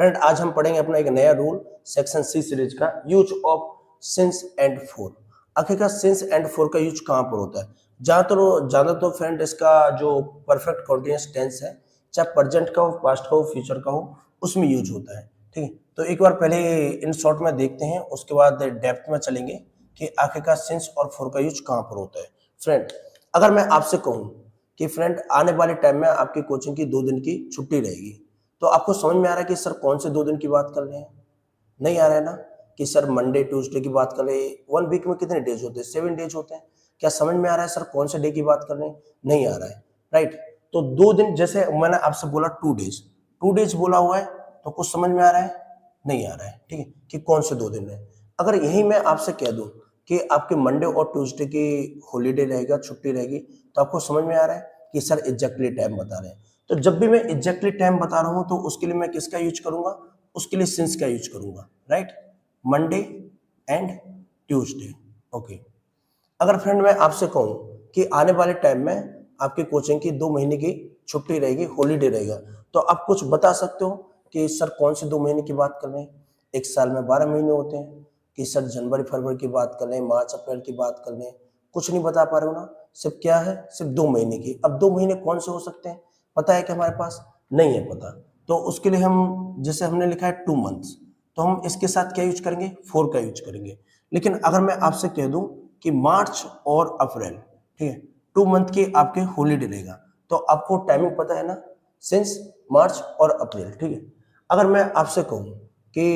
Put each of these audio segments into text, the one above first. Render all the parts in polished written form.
Friend आज हम पढ़ेंगे अपना एक नया रूल सेक्शन सी सीरीज का use of since and four. आखिरकार सिंस एंड फोर का यूज कहाँ पर होता है? ज्यादा तो फ्रेंड इसका जो परफेक्ट कॉन्टिन्यूअस टेंस है, चाहे प्रेजेंट का हो, पास्ट का हो, फ्यूचर का हो, उसमें यूज होता है। ठीक है, तो एक बार पहले इन शॉर्ट में देखते हैं, उसके बाद डेप्थ में चलेंगे कि आखिरकार सिंस और फोर का यूज कहाँ पर होता है। फ्रेंड अगर मैं आपसे कहूँ कि फ्रेंड आने वाले टाइम में आपकी कोचिंग की 2 दिन की छुट्टी रहेगी, तो आपको समझ में आ रहा है कि सर कौन से 2 दिन की बात कर रहे हैं? नहीं आ रहा है ना कि सर मंडे ट्यूसडे की बात कर रहे हैं। 1 वीक में कितने डेज होते हैं? 7 डेज होते हैं। क्या समझ में आ रहा है सर कौन से डे की बात कर रहे हैं? नहीं आ रहा है, राइट। तो 2 दिन, जैसे मैंने आपसे बोला 2 डेज बोला हुआ है, तो कुछ समझ में आ रहा है? नहीं आ रहा है। ठीक है, कि कौन से 2 दिन है। अगर यही मैं आपसे कह दूं कि आपके मंडे और ट्यूसडे की हॉलीडे रहेगा, छुट्टी रहेगी, तो आपको समझ में आ रहा है कि सर एग्जैक्टली टाइम बता रहे हैं। तो जब भी मैं एग्जैक्टली टाइम बता रहा हूं, तो उसके लिए मैं किसका यूज करूंगा? उसके लिए सिंस का यूज करूंगा, right. Monday and Tuesday. Okay, अगर फ्रेंड मैं आपसे कहूं कि आने वाले टाइम में आपकी कोचिंग की 2 महीने की छुट्टी रहेगी, हॉलीडे रहेगा, तो आप कुछ बता सकते हो कि सर कौन से 2 महीने की बात कर रहे हैं? एक साल में 12 महीने होते हैं, कि सर जनवरी फरवरी की बात कर रहे हैं, मार्च अप्रैल की बात कर रहे हैं? कुछ नहीं बता पा रहे हो ना। सिर्फ क्या है? सिर्फ 2 महीने की। अब 2 महीने कौन से हो सकते हैं? पता है कि हमारे पास नहीं है पता, तो उसके लिए हम, जैसे हमने लिखा है 2 मंथ्स, तो हम इसके साथ क्या यूज करेंगे? 4 का यूज करेंगे। लेकिन अगर मैं आपसे कह दूं कि मार्च और अप्रैल, ठीक है, 2 मंथ की आपके हॉलीडे रहेगा, तो आपको टाइमिंग पता है ना, सिंस मार्च और अप्रैल। ठीक है, अगर मैं आपसे कहूं कि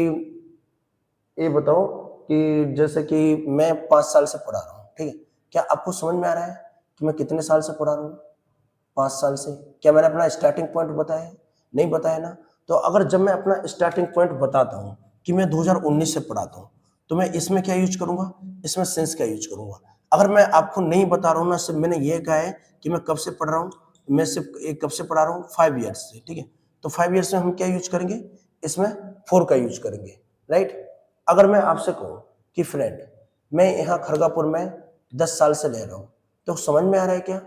ये बताओ कि जैसे कि मैं 5 साल से पढ़ा रहा हूँ, ठीक है, क्या आपको समझ में आ रहा है कि मैं कितने साल से पढ़ा रहा हूँ? 5 साल से। क्या मैंने अपना स्टार्टिंग पॉइंट बताया है? नहीं बताया ना। तो अगर जब मैं अपना स्टार्टिंग पॉइंट बताता हूँ कि मैं 2019 से पढ़ाता हूँ, तो मैं इसमें क्या यूज करूंगा? इसमें सिंस का यूज करूंगा। अगर मैं आपको नहीं बता रहा हूँ ना, सिर्फ मैंने ये कहा है कि मैं कब से पढ़ रहा हूँ, मैं सिर्फ एक कब से पढ़ा रहा हूँ, 5 ईयर्स से। ठीक है, तो 5 ईयर्स में हम क्या यूज करेंगे? इसमें 4 का यूज करेंगे, राइट। अगर मैं आपसे कहूँ कि फ्रेंड मैं यहाँ खड़गापुर में 10 साल से रह रहा हूँ, तो समझ में आ रहा है क्या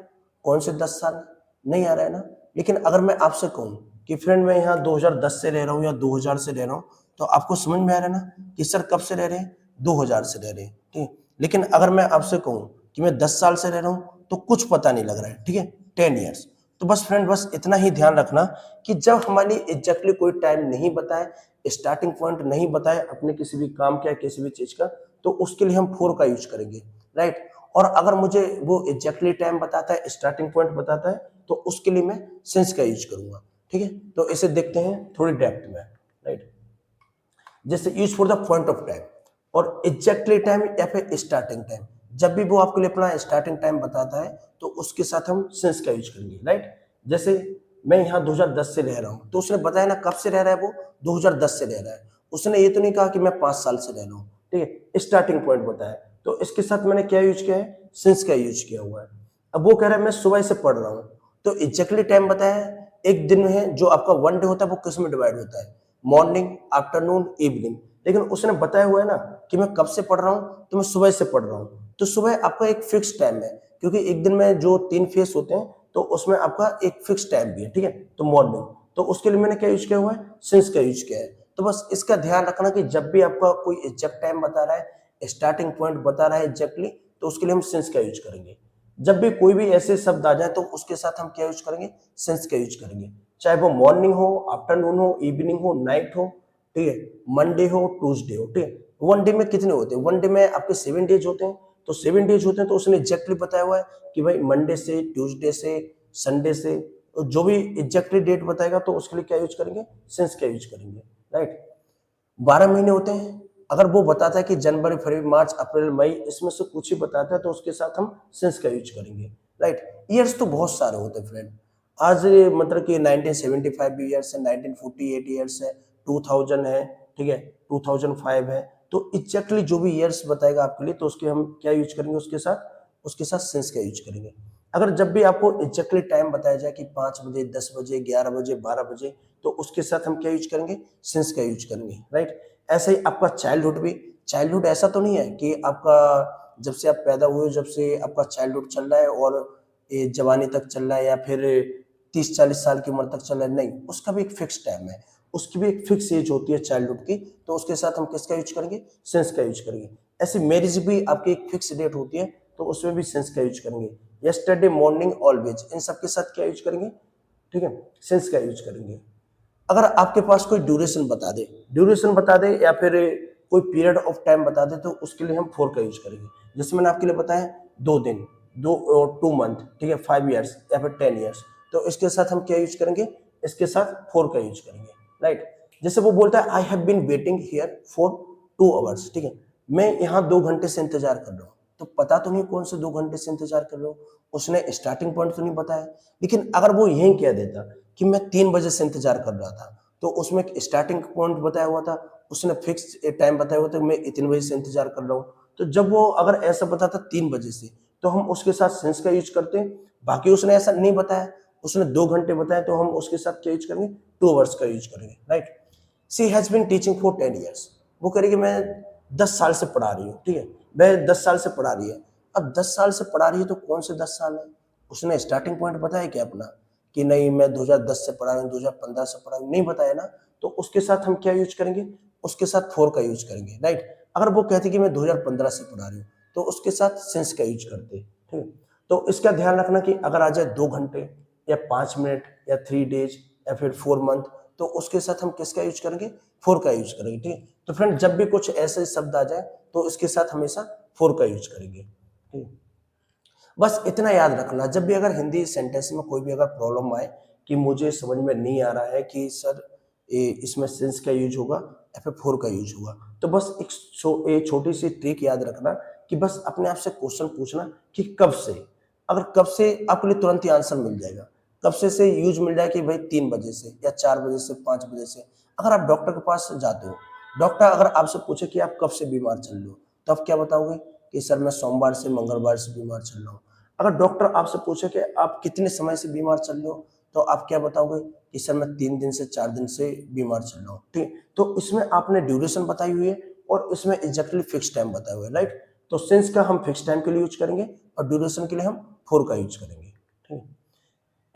कौन से 10 साल? नहीं आ रहा है ना। लेकिन अगर मैं आपसे कहूँ कि फ्रेंड मैं यहाँ 2010 से रह रहा हूँ या 2000 से रह रहा हूँ, तो आपको समझ में आ रहा है ना कि सर कब से रह रहे हैं? 2000 से रह रहे हैं। ठीक है, लेकिन अगर मैं आपसे कहूँ कि मैं 10 साल से रह रहा हूँ, तो कुछ पता नहीं लग रहा है। ठीक है, 10 ईयर्स। तो बस फ्रेंड बस इतना ही ध्यान रखना कि जब हमारी एग्जैक्टली कोई टाइम नहीं बताए, स्टार्टिंग पॉइंट नहीं बताए अपने किसी भी काम का, किसी भी चीज का, तो उसके लिए हम 4 का यूज करेंगे, राइट। और अगर मुझे वो एग्जैक्टली टाइम बताता है, स्टार्टिंग पॉइंट बताता है, तो उसके लिए मैं सिंस का यूज करूंगा। ठीक है, तो इसे देखते हैं थोड़ी डेप्थ में, राइट। जैसे use for the point of time और एग्जैक्टली टाइम या फिर स्टार्टिंग टाइम, जब भी वो आपके लिए अपना स्टार्टिंग टाइम बताता है, तो उसके साथ हम सिंस का यूज करेंगे, राइट। जैसे मैं यहाँ 2010 से रह रहा हूँ, तो उसने बताया ना कब से रह रहा है, वो 2010 से रह रहा है। उसने ये तो नहीं कहा कि मैं 5 साल से रह रहा हूँ। ठीक है, स्टार्टिंग पॉइंट बताया, तो इसके साथ मैंने क्या यूज किया है? सिंस का यूज किया हुआ है। अब वो कह रहा है मैं सुबह से पढ़ रहा हूँ, तो एग्जैक्टली टाइम बताया है। एक दिन है जो आपका 1 डे होता है, वो किस में डिवाइड होता है? Morning, afternoon, evening. लेकिन उसने बताया हुआ है ना कि मैं कब से पढ़ रहा हूँ, तो मैं सुबह से पढ़ रहा हूँ। तो सुबह आपका एक फिक्स टाइम है, क्योंकि एक दिन में जो 3 फेस होते हैं, तो उसमें आपका एक फिक्स टाइम भी है। ठीक है, तो मॉर्निंग, तो उसके लिए मैंने क्या यूज किया हुआ है? सिंस का यूज किया है। तो बस इसका ध्यान रखना कि जब भी आपका कोई एग्जैक्ट टाइम बता रहा है, स्टार्टिंग पॉइंट बता रहा है एग्जैक्टली, तो उसके लिए हम सिंस का यूज करेंगे। जब भी कोई भी ऐसे शब्द आ जाए, तो उसके साथ हम क्या यूज करेंगे? सिंस का यूज करेंगे। चाहे वो मॉर्निंग हो, आफ्टरनून हो, इवनिंग हो, नाइट हो, ठीक है, मंडे हो, ट्यूसडे हो। ठीक है, 1 डे में कितने होते हैं? 1 डे में आपके 7 डेज होते हैं, तो 7 डेज होते हैं, तो उसने एग्जैक्टली बताया हुआ है कि भाई मंडे से, ट्यूसडे से, संडे से। तो जो भी एग्जैक्टली डेट बताएगा, तो उसके लिए क्या यूज करेंगे? सिंस का यूज करेंगे, राइट। 12 महीने होते हैं, अगर वो बताता है कि जनवरी फरवरी मार्च अप्रैल मई, इसमें से कुछ ही बताता है, तो उसके साथ हम सिंस का यूज करेंगे, राइट। ईयर्स तो बहुत सारे होते हैं फ्रेंड। आज मतलब कि 1975 भी ईयर्स है, 1948 ईयर्स है, 2000 है, ठीक है, 2005 है। तो एग्जैक्टली जो भी ईयर्स बताएगा आपके लिए, तो उसके हम क्या यूज करेंगे? उसके साथ सिंस का यूज करेंगे। अगर जब भी आपको एग्जैक्टली टाइम बताया जाए कि 5 बजे, 10 बजे, 11 बजे, 12 बजे, तो उसके साथ हम क्या यूज करेंगे? सिंस का यूज करेंगे, राइट। ऐसे ही आपका चाइल्डहुड भी, चाइल्डहुड ऐसा तो नहीं है कि आपका जब से आप पैदा हुए, जब से आपका चाइल्डहुड चल रहा है और जवानी तक चल रहा है, या फिर 30-40 साल की उम्र तक चल रहा है। नहीं, उसका भी एक फिक्स टाइम है। उसकी भी एक फिक्स एज होती है चाइल्डहुड की, तो उसके साथ हम किसका यूज करेंगे, सिंस का यूज करेंगे। ऐसे मैरिज भी आपकी एक फिक्स डेट होती है, तो उसमें भी सिंस का यूज करेंगे। यस्टरडे, मॉर्निंग, ऑलवेज, इन सब के साथ क्या यूज करेंगे, ठीक है, सिंस का यूज करेंगे। अगर आपके पास कोई ड्यूरेशन बता दे या फिर कोई पीरियड ऑफ टाइम बता दे, तो उसके लिए हम फोर का यूज करेंगे। जैसे मैंने आपके लिए बताया 2 दिन, 2 मंथ, ठीक है, 5 years या फिर 10 years, तो इसके साथ हम क्या यूज करेंगे, इसके साथ फोर का यूज करेंगे, राइट। जैसे वो बोलता है I have been waiting here for 2 hours, ठीक है, मैं यहाँ 2 घंटे से इंतजार कर रहा हूँ। तो पता तो नहीं कौन से 2 घंटे से इंतजार कर रहा हूँ, उसने स्टार्टिंग पॉइंट तो नहीं बताया। लेकिन अगर वो यही कह देता कि मैं 3 बजे से इंतजार कर रहा था, तो उसमें स्टार्टिंग पॉइंट बताया हुआ था, उसने फिक्स टाइम बताया हुआ था, मैं इतने बजे से इंतजार कर रहा हूँ। तो जब वो अगर ऐसा बताता 3 बजे से, तो हम उसके साथ सिंस का यूज करते हैं। बाकी उसने ऐसा नहीं बताया, उसने 2 घंटे बताया, तो हम उसके साथ क्या यूज करेंगे, 2 hours का यूज करेंगे, right. She has been teaching for 10 years, वो करेगी मैं 10 साल से पढ़ा रही हूँ, ठीक है, वह 10 साल से पढ़ा रही है। अब 10 साल से पढ़ा रही है, तो कौन से 10 साल है, उसने स्टार्टिंग पॉइंट बताया क्या अपना, कि नहीं मैं 2010 से पढ़ा रही हूँ, 2015 से पढ़ा रही हूँ, नहीं बताया ना। तो उसके साथ हम क्या यूज करेंगे, उसके साथ फोर का यूज करेंगे, राइट। अगर वो कहती कि मैं 2015 से पढ़ा रही हूँ, तो उसके साथ सिंस का यूज करते, ठीक है। तो इसका ध्यान रखना कि अगर आ जाए 2 घंटे या 5 मिनट या 3 days या फिर 4 month, तो उसके साथ हम किसका यूज करेंगे, फोर का यूज करेंगे, ठीक है। तो फ्रेंड जब भी कुछ ऐसे शब्द आ जाए, तो इसके साथ हमेशा फोर का यूज करेंगे, ठीक है। बस इतना याद रखना, जब भी अगर हिंदी सेंटेंस में कोई भी अगर प्रॉब्लम आए कि मुझे समझ में नहीं आ रहा है कि सर इसमें सिंस का यूज होगा या फिर फोर का यूज होगा, तो बस एक छोटी सी ट्रिक याद रखना कि बस अपने आप से क्वेश्चन पूछना कि कब से। अगर कब से आपके लिए तुरंत ही आंसर मिल जाएगा, कब से यूज मिल जाए कि भाई 3 बजे से या 4 बजे से 5 बजे से। अगर आप डॉक्टर के पास जाते हो, डॉक्टर अगर आपसे पूछे कि आप कब से बीमार चल रहे हो, तो आप क्या बताओगे कि सर मैं सोमवार से मंगलवार से बीमार चल रहा हूँ। अगर डॉक्टर आपसे पूछे कि आप कितने समय से बीमार चल रहे हो, तो आप क्या बताओगे कि सर मैं 3 दिन से 4 दिन से बीमार चल रहा हूँ, ठीक। तो इसमें आपने ड्यूरेशन बताई हुई है और इसमें एग्जैक्टली फिक्स टाइम बताया हुआ है, राइट। तो सिंस का हम फिक्स टाइम के लिए यूज करेंगे और ड्यूरेशन के लिए हम फोर का यूज करेंगे, ठीक है।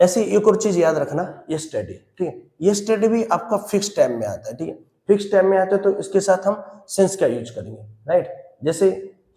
ऐसे एक और चीज याद रखना, ये स्टडी, ठीक है, ये स्टडी भी आपका फिक्स टाइम में आता है, ठीक है, फिक्स टाइम में आता है, तो इसके साथ हम सिंस का यूज करेंगे, राइट। जैसे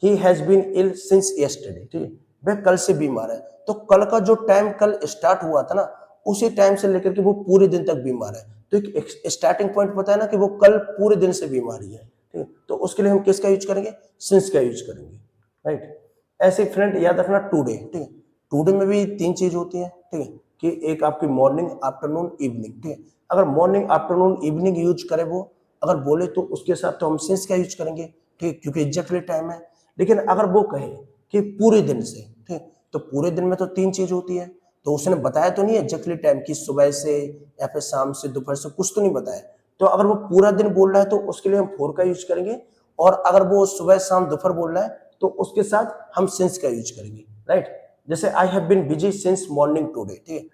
he has been ill since yesterday, ठीक है, वह कल से बीमार है। तो कल का जो टाइम कल स्टार्ट हुआ था ना, उसी टाइम से लेकर के वो पूरे दिन तक बीमार है। तो एक स्टार्टिंग पॉइंट बताया ना कि वो कल पूरे दिन से बीमारी है, ठीक है, तो उसके लिए हम किसका यूज करेंगे, सिंस का यूज करेंगे, राइट। ऐसे फ्रेंड याद रखना टुडे, ठीक है, टुडे में भी 3 चीज होती है, ठीक है, कि एक आपकी मॉर्निंग, आफ्टरनून, इवनिंग, ठीक है। अगर मॉर्निंग, आफ्टरनून, इवनिंग यूज करे वो, अगर बोले तो उसके साथ तो हम सिंस का यूज करेंगे, ठीक, क्योंकि एग्जैक्टली टाइम है। लेकिन अगर वो कहे कि पूरे दिन से, ठीक, तो पूरे दिन में तो 3 चीज होती है, तो उसने बताया तो नहीं एग्जैक्टली टाइम कि सुबह से या फिर शाम से, दोपहर से, कुछ तो नहीं बताया। तो अगर वो पूरा दिन बोल रहा है, तो उसके लिए हम फोर का यूज करेंगे। और अगर वो सुबह शाम दोपहर बोल रहा है, तो उसके साथ हम सिंस का यूज करेंगे, राइट। जैसे I have been busy since morning today, ठीक है,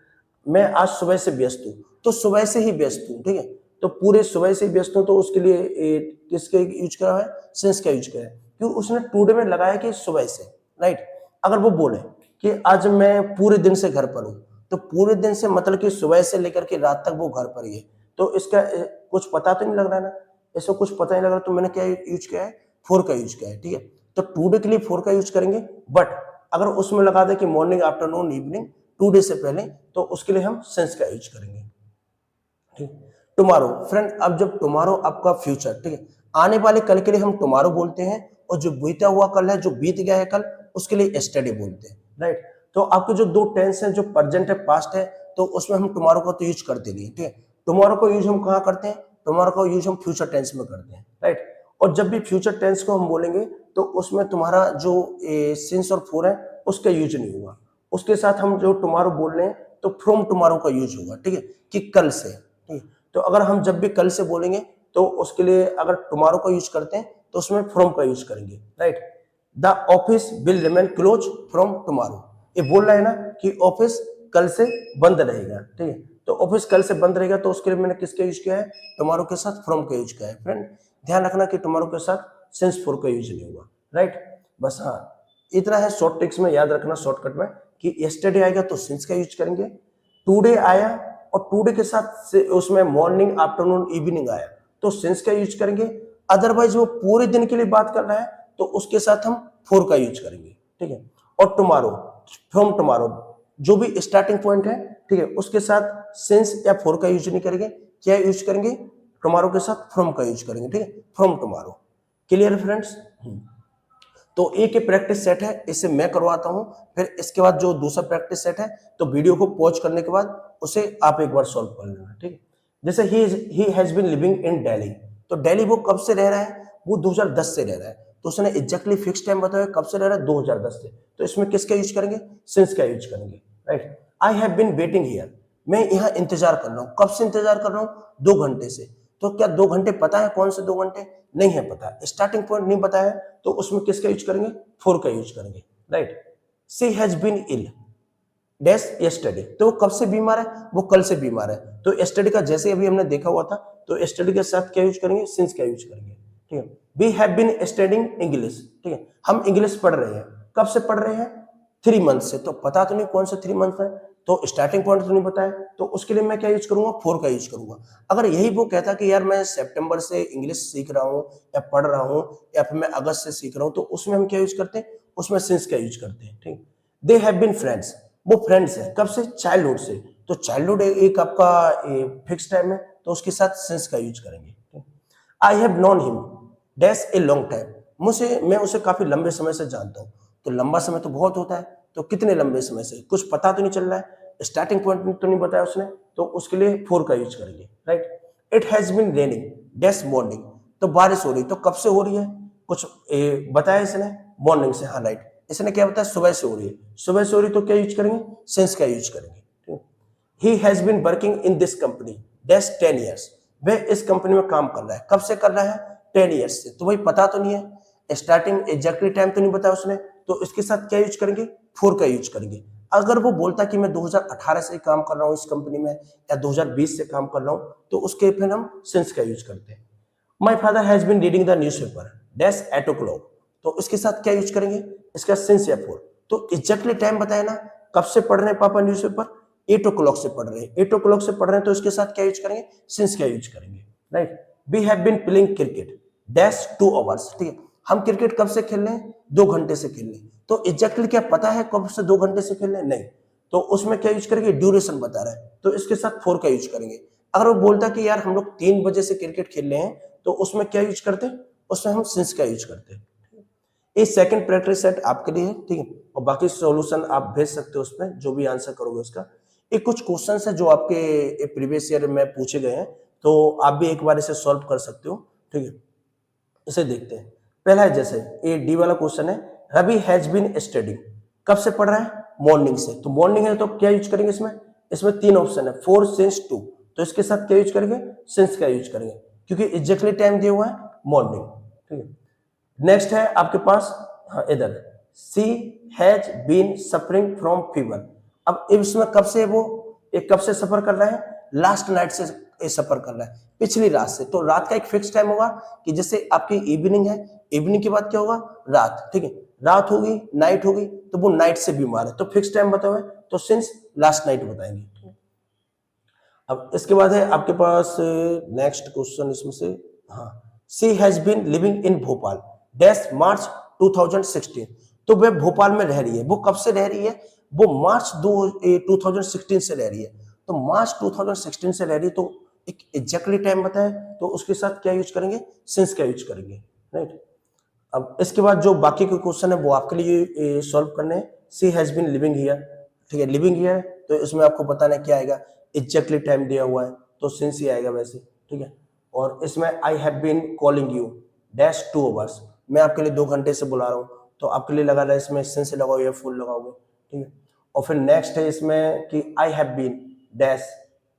मैं आज सुबह से व्यस्त हूँ, तो सुबह से ही व्यस्त हूँ, ठीक है, तो पूरे सुबह से ही व्यस्त हूँ, तो उसके लिए किसका यूज करा है, सिंस का यूज करा है, क्योंकि उसने टुडे में लगाया कि सुबह से, राइट। अगर वो बोले कि आज मैं पूरे दिन से घर पर हूँ, तो पूरे दिन से मतलब कि सुबह से लेकर के रात तक वो घर पर ही है, तो इसका कुछ पता तो नहीं लग रहा है ना, इसको कुछ पता नहीं लग रहा, तो मैंने क्या यूज किया है, फोर का यूज किया है, ठीक है। तो टुडे के लिए फोर का यूज करेंगे, बट अगर उसमें लगा दे कि मॉर्निंग, आफ्टरनून, इवनिंग, टुडे से पहले, तो उसके लिए हम सिंस का यूज करेंगे, ठीक। टुमारो, फ्रेंड अब जब टुमारो आपका फ्यूचर, ठीक है, आने वाले कल के लिए हम टुमारो बोलते हैं, और जो बीता हुआ कल है, जो बीत गया है कल, उसके लिए यस्टरडे बोलते हैं, राइट। तो आपके जो दो टेंस हैं, जो प्रेजेंट है, पास्ट है, तो उसमें हम टुमारो का तो यूज करते नहीं, ठीक है। टुमारो को यूज हम कहाँ करते हैं, टुमारो का यूज हम फ्यूचर टेंस में करते हैं, राइट। और जब भी फ्यूचर टेंस को हम बोलेंगे, तो उसमें तुम्हारा जो सिंस और फोर है, उसका यूज नहीं होगा। उसके साथ हम जो टुमारो बोल रहे हैं, तो फ्रॉम टुमारो का यूज होगा, ठीक है, कि कल से, ठीक है। तो अगर हम जब भी कल से बोलेंगे, तो उसके लिए अगर टुमारो का यूज करते हैं, तो उसमें फ्रॉम का यूज करेंगे, right. The office will remain close from tomorrow, ये बोल रहा है ना कि ऑफिस कल से बंद रहेगा, ठीक है। तो ऑफिस कल से बंद रहेगा, तो उसके लिए मैंने किसका यूज किया है, टुमारो के साथ फ्रॉम का यूज किया है। फ्रेंड ध्यान रखना कि टुमारो के साथ सिंस फोर का यूज नहीं होगा, राइट। बस हाँ, इतना है शॉर्ट ट्रिक्स में याद रखना, शॉर्टकट में, कि यस्टरडे आएगा तो सिंस का यूज करेंगे, टुडे आया और टुडे के साथ से उसमें मॉर्निंग, आफ्टरनून, इवनिंग आया तो सिंस का यूज करेंगे। अदरवाइज वो पूरे दिन के लिए बात कर रहा है तो उसके साथ हम फॉर का यूज करेंगे, ठीक है। और टुमारो, फ्रॉम टुमारो, जो भी स्टार्टिंग पॉइंट है, ठीक है, उसके साथ सिंस या फॉर का यूज नहीं करेंगे, क्या यूज करेंगे, टुमारो के साथ फ्रॉम का यूज करेंगे, ठीक है, फ्रॉम टुमारो। Clear friends? तो एक ही प्रैक्टिस सेट है, इसे मैं करवाता हूं, फिर इसके बाद जो दूसरा प्रैक्टिस सेट है तो वीडियो को पॉज करने के बाद उसे आप एक बार सॉल्व कर लेना, ठीक है। जैसे he has been living in Delhi, तो दिल्ली वो कब से रह रहा है, वो 2010 से रह रहा है, तो उसने एग्जैक्टली फिक्स टाइम बताया कब से रह रहा है, 2010 से, तो इसमें किसका यूज करेंगे, सिंस का यूज करेंगे, right. I have been waiting here, मैं यहाँ इंतजार कर रहा हूँ, कब से इंतजार कर रहा हूँ, 2 घंटे से। तो क्या 2 घंटे पता है कौन से 2 घंटे, नहीं है पता, स्टार्टिंग पॉइंट नहीं पता है, तो उसमें किसका यूज करेंगे, फॉर का यूज करेंगे, right. She has been ill dash yesterday, तो वो कब से बीमार है, वो कल से बीमार है, तो यस्टरडे का जैसे अभी हमने देखा हुआ था, तो यस्टरडे के साथ क्या यूज करेंगे, सिंस का यूज करेंगे, ठीक है। We have been studying English, ठीक है, हम इंग्लिश पढ़ रहे हैं, कब से पढ़ रहे हैं, 3 मंथ से, तो पता तो नहीं कौन से 3 मंथ है, तो स्टार्टिंग पॉइंट तो नहीं पता है, तो उसके लिए मैं क्या यूज करूंगा, फॉर का यूज करूंगा। अगर यही वो कहता कि यार मैं सितंबर से इंग्लिश सीख रहा हूँ या पढ़ रहा हूँ, या फिर मैं अगस्त से सीख रहा हूँ, तो उसमें हम क्या यूज करते हैं, उसमें सिंस का यूज करते हैं, ठीक। दे हैव बीन फ्रेंड्स, वो फ्रेंड्स है कब से, चाइल्डहुड से, तो चाइल्डहुड एक आपका फिक्स टाइम है, तो उसके साथ सिंस का यूज करेंगे। I have known him dash a long time, मैं उसे काफी लंबे समय से जानता हूँ, तो लंबा समय तो बहुत होता है, तो कितने लंबे समय से, कुछ पता तो नहीं चल रहा है, स्टार्टिंग पॉइंट तो नहीं बताया उसने, तो उसके लिए फॉर का यूज करेंगे, right. It has been raining dash morning, तो बारिश हो रही, तो कब से हो रही है, कुछ बताया इसने, मॉर्निंग से, हाँ राइट, इसने क्या बताया, सुबह से हो रही है, सुबह से हो रही तो क्या यूज करेंगे, सिंस का यूज करेंगे। He has been working in this company dash 10 years, वह इस कंपनी में काम कर रहा है, कब से कर रहा है, 10 ईयर्स से, तो वही पता तो नहीं है, स्टार्टिंग एग्जैक्टली टाइम तो नहीं बताया उसने, तो इसके साथ क्या यूज करेंगे, फॉर का यूज करेंगे। अगर वो बोलता कि मैं 2018 से काम कर रहा हूँ इस कंपनी में, या 2020 से काम कर रहा हूँ, तो उसके फिर हम सिंस का यूज करते हैं। My father has been reading the newspaper dash 8 o'clock, तो इसके साथ क्या यूज करेंगे, इसका सिंस या फॉर, तो एग्जैक्टली टाइम बताया ना, कब से पढ़ रहे हैं पापा न्यूज पेपर, 8 o'clock से पढ़ रहे हैं, 8 o'clock से पढ़ रहे हैं, तो इसके साथ क्या यूज करेंगे, सिंस का यूज करेंगे, right. We have been playing cricket dash 2 hours, ठीक है, हम क्रिकेट कब से खेल रहे हैं, 2 घंटे से खेल रहे हैं, तो एग्जैक्टली क्या पता है कब से 2 घंटे से खेल रहे हैं, नहीं, तो उसमें क्या यूज करेंगे, ड्यूरेशन बता रहा है, तो इसके साथ फॉर का यूज करेंगे। अगर वो बोलता कि यार हम लोग 3 बजे से क्रिकेट खेल रहे हैं, तो उसमें क्या यूज करते हैं, उसमें हम सिंस का यूज करते हैं। ये सेकंड प्रैक्टिस सेट आपके लिए है, ठीक है, और बाकी सॉल्यूशन आप भेज सकते हो उसमें, जो भी आंसर करोगे उसका। ये कुछ क्वेश्चंस है जो आपके प्रीवियस ईयर में पूछे गए हैं, तो आप भी एक बार इसे सॉल्व कर सकते हो, ठीक है। इसे देखते हैं। पहला है, जैसे ये डी वाला क्वेश्चन है, रवि हैज बीन स्टडिंग, कब से पढ़ रहा है, मॉर्निंग से, तो मॉर्निंग है तो क्या यूज करेंगे इसमें, इसमें 3 ऑप्शन है, 4 सिंस 2, तो इसके साथ क्या यूज करेंगे, सिंस का यूज करेंगे, क्योंकि एग्जैक्टली टाइम दिया हुआ है मॉर्निंग, ठीक है। नेक्स्ट है आपके पास, हाँ इधर, C has been suffering from fever, अब इसमें कब से वो, एक कब से सफर कर रहा है, लास्ट नाइट से ये सफर कर रहा है, पिछली रात से, तो रात का एक फिक्स टाइम होगा कि जैसे आपकी इवनिंग है, इवनिंग के बाद क्या होगा, रात, ठीक है, रात होगी, नाइट होगी, तो वो नाइट से बीमार है, तो फिक्स टाइम बताओ है, तो सिंस लास्ट नाइट बताएंगे। अब इसके बाद है आपके पास नेक्स्ट क्वेश्चन इसमें से, हाँ, C has been living in Bhopal dash March 2016, तो वह भोपाल में रह रही है, वो कब से रह रही है, वो मार्च 2016 से रह रही है, तो मार्च 2016 से रह रही है, तो एक एग्जैक्टली टाइम बताए, तो उसके साथ क्या यूज करेंगे, सिंस का यूज करेंगे, राइट। अब इसके बाद जो बाकी के क्वेश्चन है वो आपके लिए सॉल्व करने हैं। सी हैज बीन लिविंग हियर, ठीक है, लिविंग हियर, तो इसमें आपको बताना क्या आएगा, एग्जैक्टली टाइम दिया हुआ है, तो सिंस ही आएगा वैसे, ठीक है। और इसमें I have been calling you dash 2 hours, मैं आपके लिए 2 घंटे से बुला रहा हूँ, तो आपके लिए लगा रहा है इसमें सिंस लगाओगे या फुल लगाओगे, ठीक है। और फिर नेक्स्ट है इसमें कि I have been dash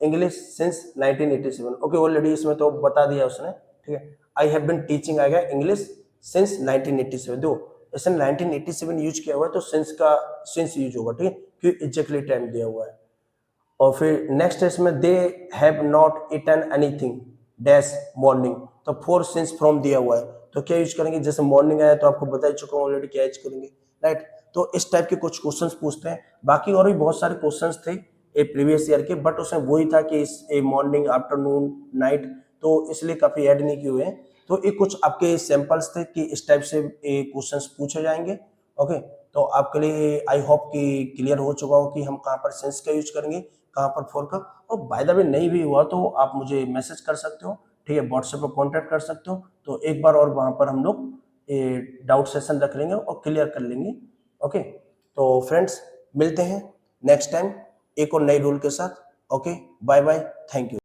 English since 1987, okay, already इसमें तो बता दिया उसने, ठीक है। आई हैव बीन टीचिंग आएगा इंग्लिश सिंस 1987, दो इसने 1987 यूज किया हुआ है, तो सिंस यूज होगा, ठीक है, क्योंकि एग्जैक्टली टाइम दिया हुआ है। और फिर नेक्स्ट है इसमें they have not eaten anything dash morning, तो 4 सिंस फ्रॉम दिया हुआ है, तो क्या यूज करेंगे, जैसे मॉर्निंग आया तो आपको बता ही चुका हूँ ऑलरेडी, क्या यूज करेंगे, राइट। तो इस टाइप के कुछ क्वेश्चंस पूछते हैं, बाकी और भी बहुत सारे क्वेश्चंस थे, ए प्रीवियस ईयर के, बट उसमें वही था कि ए मॉर्निंग, आफ्टरनून, नाइट, तो इसलिए काफ़ी ऐड नहीं किए हुए हैं। तो ये कुछ आपके सैंपल्स थे कि इस टाइप से क्वेश्चंस पूछे जाएंगे। ओके, तो आपके लिए आई होप कि क्लियर हो चुका हो कि हम कहाँ पर सिंस का यूज करेंगे, कहाँ पर फॉर का। और बाय द वे नहीं भी हुआ तो आप मुझे मैसेज कर सकते हो, ठीक है, व्हाट्सएप पर कॉन्टैक्ट कर सकते हो। तो एक बार और वहाँ पर हम लोग डाउट सेशन रख लेंगे और क्लियर कर लेंगे। ओके, तो फ्रेंड्स मिलते हैं नेक्स्ट टाइम एक और नई रूल के साथ। Okay, bye bye, thank you.